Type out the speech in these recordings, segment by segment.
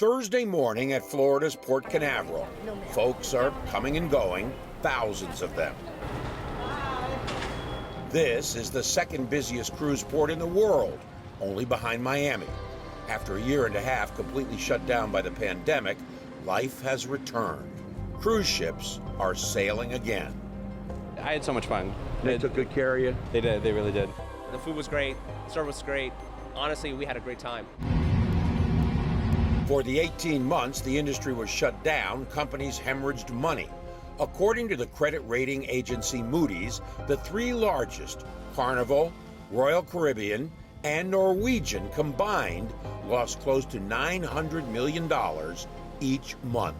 Thursday morning at Florida's Port Canaveral. Folks are coming and going, thousands of them. This is the second busiest cruise port in the world, only behind Miami. After a year and a half completely shut down by the pandemic, life has returned. Cruise ships are sailing again. I had so much fun. They took good care of you? They did, they really did. The food was great, service was great. Honestly, we had a great time. For the 18 months the industry was shut down, companies hemorrhaged money. According to the credit rating agency Moody's, the three largest, Carnival, Royal Caribbean, and Norwegian combined, lost close to $900 million each month.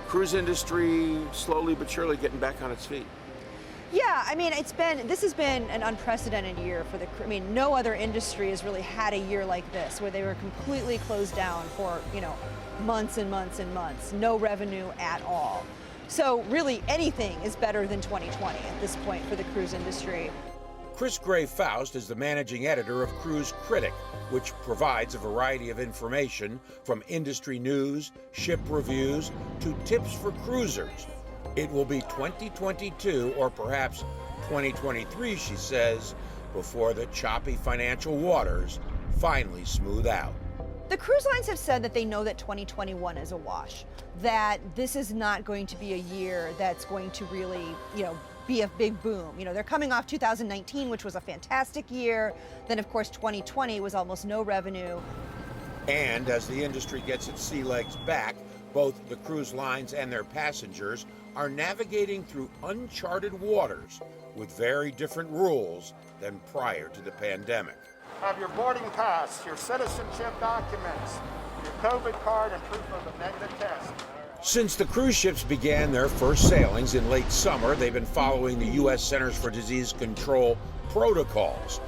Cruise industry slowly but surely getting back on its feet. Yeah, I mean, this has been an unprecedented year for no other industry has really had a year like this where they were completely closed down for, months and months and months, no revenue at all. So really anything is better than 2020 at this point for the cruise industry. Chris Gray-Faust is the managing editor of Cruise Critic, which provides a variety of information from industry news, ship reviews, to tips for cruisers. It will be 2022 or perhaps 2023, she says, before the choppy financial waters finally smooth out. The cruise lines have said that they know that 2021 is a wash, that this is not going to be a year that's going to really, be a big boom. They're coming off 2019, which was a fantastic year. Then, of course, 2020 was almost no revenue. And as the industry gets its sea legs back, both the cruise lines and their passengers are navigating through uncharted waters with very different rules than prior to the pandemic. Have your boarding pass, your citizenship documents, your COVID card, and proof of a negative test. Since the cruise ships began their first sailings in late summer, they've been following the U.S. Centers for Disease Control protocols.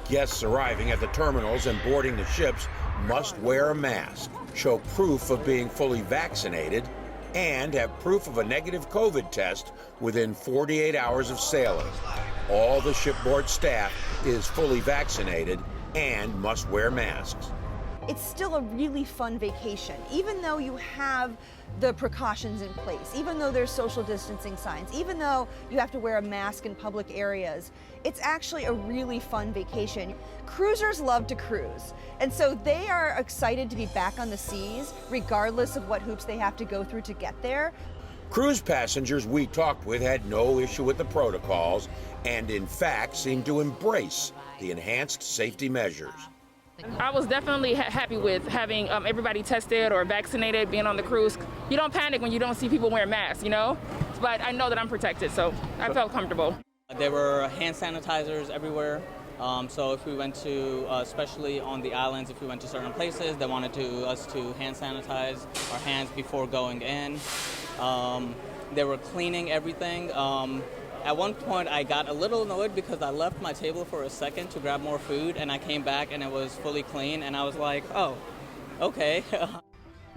Guests arriving at the terminals and boarding the ships must wear a mask, show proof of being fully vaccinated, and have proof of a negative COVID test within 48 hours of sailing. All the shipboard staff is fully vaccinated and must wear masks. It's still a really fun vacation, even though you have the precautions in place, even though there's social distancing signs, even though you have to wear a mask in public areas. It's actually a really fun vacation. Cruisers love to cruise, and so they are excited to be back on the seas, regardless of what hoops they have to go through to get there. Cruise passengers we talked with had no issue with the protocols and in fact seemed to embrace the enhanced safety measures. I was definitely happy with having everybody tested or vaccinated, being on the cruise. You don't panic when you don't see people wearing masks, but I know that I'm protected, so I felt comfortable. There were hand sanitizers everywhere. So if we went to, especially on the islands, if we went to certain places, they wanted us to hand sanitize our hands before going in. They were cleaning everything. At one point, I got a little annoyed because I left my table for a second to grab more food, and I came back and it was fully clean, and I was like, oh, okay.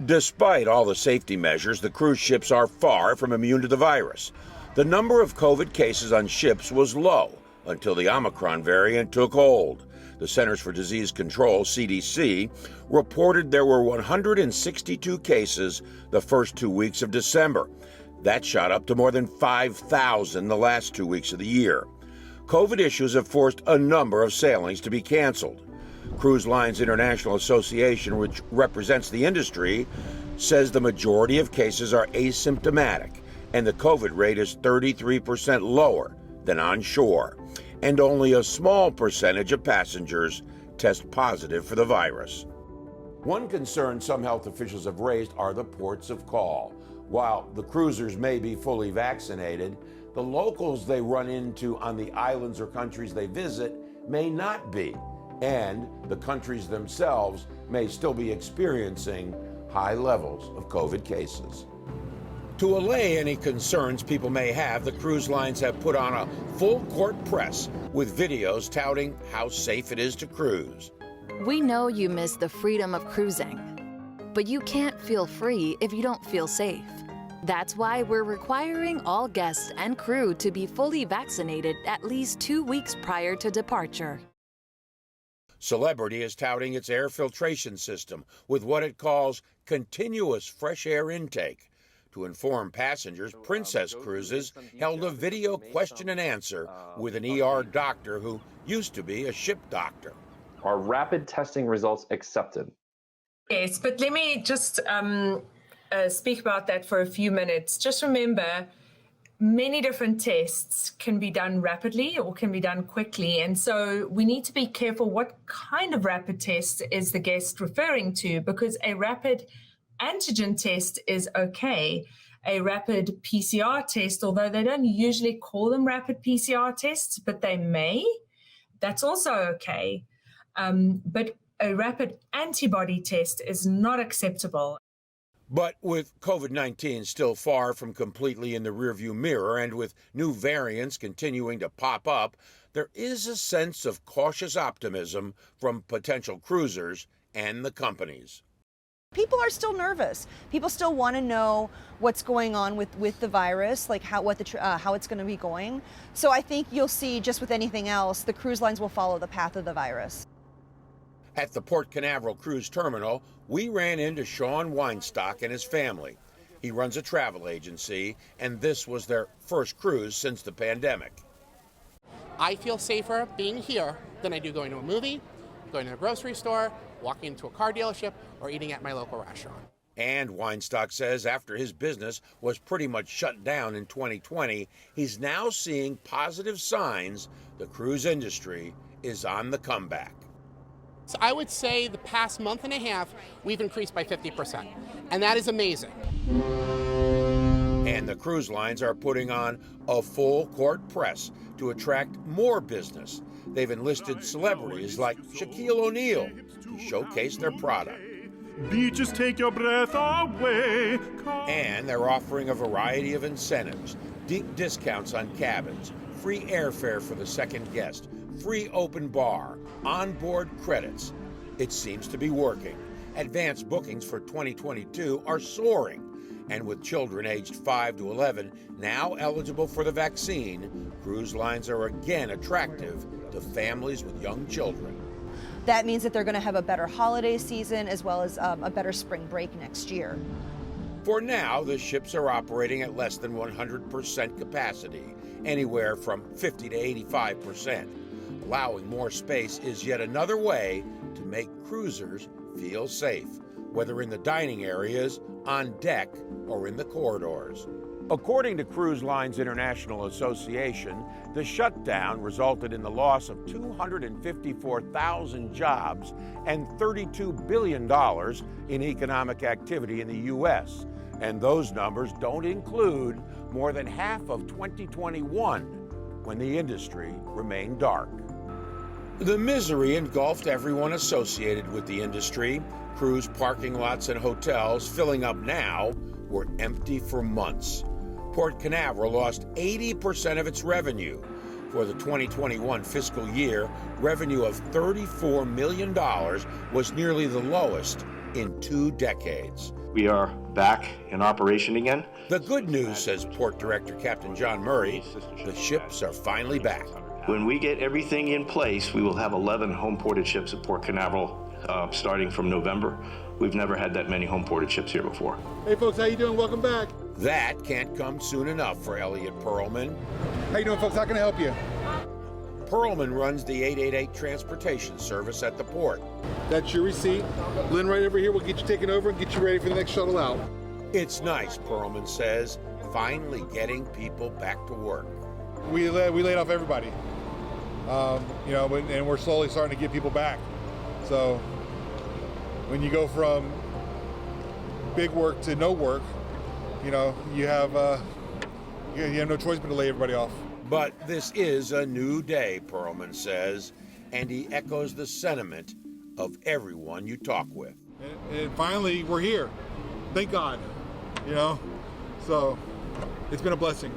Despite all the safety measures, the cruise ships are far from immune to the virus. The number of COVID cases on ships was low until the Omicron variant took hold. The Centers for Disease Control, CDC, reported there were 162 cases the first 2 weeks of December. That shot up to more than 5,000 the last 2 weeks of the year. COVID issues have forced a number of sailings to be canceled. Cruise Lines International Association, which represents the industry, says the majority of cases are asymptomatic, and the COVID rate is 33% lower than on shore, and only a small percentage of passengers test positive for the virus. One concern some health officials have raised are the ports of call. While the cruisers may be fully vaccinated, the locals they run into on the islands or countries they visit may not be, and the countries themselves may still be experiencing high levels of COVID cases. To allay any concerns people may have, the cruise lines have put on a full-court press with videos touting how safe it is to cruise. We know you miss the freedom of cruising, but you can't feel free if you don't feel safe. That's why we're requiring all guests and crew to be fully vaccinated at least 2 weeks prior to departure. Celebrity is touting its air filtration system with what it calls continuous fresh air intake. To inform passengers, Princess Cruises held a video question and answer with an ER doctor who used to be a ship doctor. Are rapid testing results accepted? Yes, but let me just speak about that for a few minutes. Just remember, many different tests can be done rapidly or can be done quickly. And so we need to be careful what kind of rapid test is the guest referring to, because a rapid antigen test is okay. A rapid PCR test, although they don't usually call them rapid PCR tests, but they may, that's also okay. But a rapid antibody test is not acceptable. But with COVID-19 still far from completely in the rearview mirror and with new variants continuing to pop up, there is a sense of cautious optimism from potential cruisers and the companies. People are still nervous. People still want to know what's going on with the virus, like how it's going to be going. So I think you'll see, just with anything else, the cruise lines will follow the path of the virus. At the Port Canaveral Cruise Terminal, we ran into Sean Weinstock and his family. He runs a travel agency, and this was their first cruise since the pandemic. I feel safer being here than I do going to a movie, going to a grocery store, walking into a car dealership, or eating at my local restaurant. And Weinstock says after his business was pretty much shut down in 2020, he's now seeing positive signs the cruise industry is on the comeback. So I would say the past month and a half, we've increased by 50%, and that is amazing. And the cruise lines are putting on a full court press to attract more business. They've enlisted celebrities like Shaquille O'Neal to showcase their product. Beaches take your breath away. And they're offering a variety of incentives, deep discounts on cabins, free airfare for the second guest, free open bar, onboard credits. It seems to be working. Advance bookings for 2022 are soaring. And with children aged 5 to 11 now eligible for the vaccine, cruise lines are again attractive to families with young children. That means that they're going to have a better holiday season as well as a better spring break next year. For now, the ships are operating at less than 100% capacity, anywhere from 50 to 85%. Allowing more space is yet another way to make cruisers feel safe, whether in the dining areas, on deck, or in the corridors. According to Cruise Lines International Association, the shutdown resulted in the loss of 254,000 jobs and $32 billion in economic activity in the U.S. And those numbers don't include more than half of 2021, when the industry remained dark. The misery engulfed everyone associated with the industry. Cruise parking lots and hotels, filling up now, were empty for months. Port Canaveral lost 80% of its revenue. For the 2021 fiscal year, revenue of $34 million was nearly the lowest in 2 decades. We are back in operation again. The good news, says Port Director Captain John Murray, the ships are finally back. When we get everything in place, we will have 11 home-ported ships at Port Canaveral starting from November. We've never had that many home-ported ships here before. Hey folks, how you doing? Welcome back. That can't come soon enough for Elliot Perlman. How you doing, folks? How can I help you? Perlman runs the 888 transportation service at the port. That's your receipt. Lynn right over here will get you taken over and get you ready for the next shuttle out. It's nice, Perlman says, finally getting people back to work. We laid off everybody, and we're slowly starting to get people back. So when you go from big work to no work, you have no choice but to lay everybody off. But this is a new day, Perlman says, and he echoes the sentiment of everyone you talk with. And finally, we're here. Thank God, So it's been a blessing.